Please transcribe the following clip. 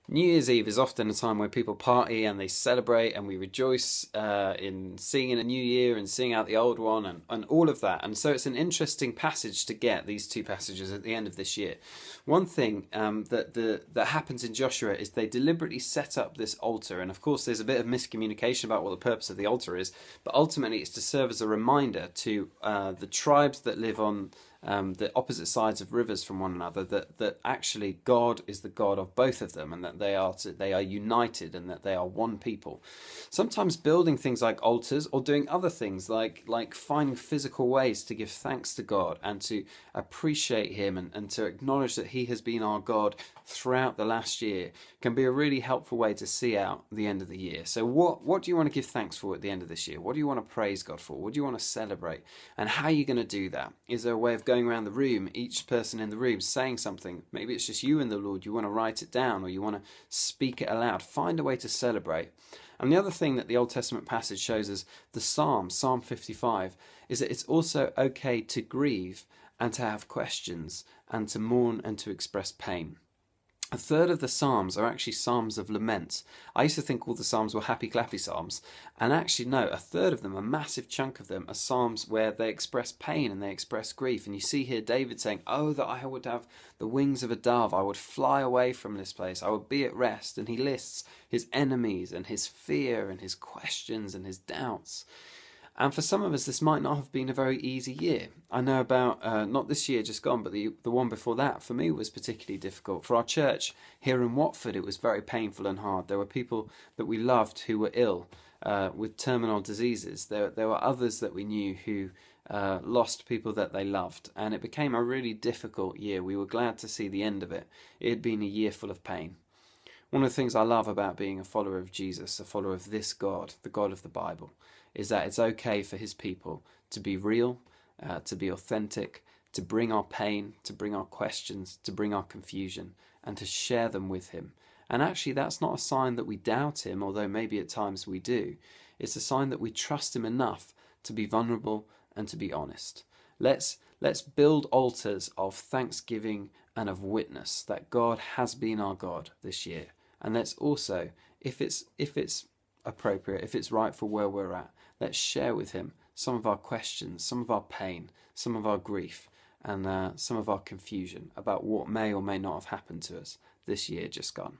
New Year's Eve is often a time where people party and they celebrate and we rejoice in seeing in a new year and seeing out the old one and all of that. And so it's an interesting passage to get, these two passages at the end of this year. One thing that happens in Joshua is they deliberately set up this altar. And of course, there's a bit of miscommunication about what the purpose of the altar is. But ultimately, it's to serve as a reminder to the tribes that live on the opposite sides of rivers from one another, that actually God is the God of both of them, and that they are united, and that they are one people. Sometimes building things like altars, or doing other things like finding physical ways to give thanks to God and to appreciate Him, and to acknowledge that He has been our God throughout the last year, can be a really helpful way to see out the end of the year. So what do you want to give thanks for at the end of this year? What do you want to praise God for? What do you want to celebrate? And how are you going to do that? Is there a way of going around the room, each person in the room saying something? Maybe it's just you and the Lord. You want to write it down, or you want to speak it aloud. Find a way to celebrate. And the other thing that the Old Testament passage shows us, the Psalm 55, is that it's also okay to grieve and to have questions and to mourn and to express pain. A third of the Psalms are actually Psalms of lament. I used to think all the Psalms were happy clappy Psalms, and actually no, a third of them, a massive chunk of them, are Psalms where they express pain and they express grief. And you see here David saying, "Oh, that I would have the wings of a dove, I would fly away from this place, I would be at rest." And he lists his enemies and his fear and his questions and his doubts. And for some of us, this might not have been a very easy year. I know about, not this year just gone, but the one before that, for me, was particularly difficult. For our church here in Watford, it was very painful and hard. There were people that we loved who were ill with terminal diseases. There were others that we knew who lost people that they loved. And it became a really difficult year. We were glad to see the end of it. It had been a year full of pain. One of the things I love about being a follower of Jesus, a follower of this God, the God of the Bible, is that it's okay for His people to be real, to be authentic, to bring our pain, to bring our questions, to bring our confusion, and to share them with Him. And actually, that's not a sign that we doubt Him, although maybe at times we do. It's a sign that we trust Him enough to be vulnerable and to be honest. Let's build altars of thanksgiving and of witness that God has been our God this year. And let's also, if it's appropriate, if it's right for where we're at, let's share with Him some of our questions, some of our pain, some of our grief, and some of our confusion about what may or may not have happened to us this year just gone.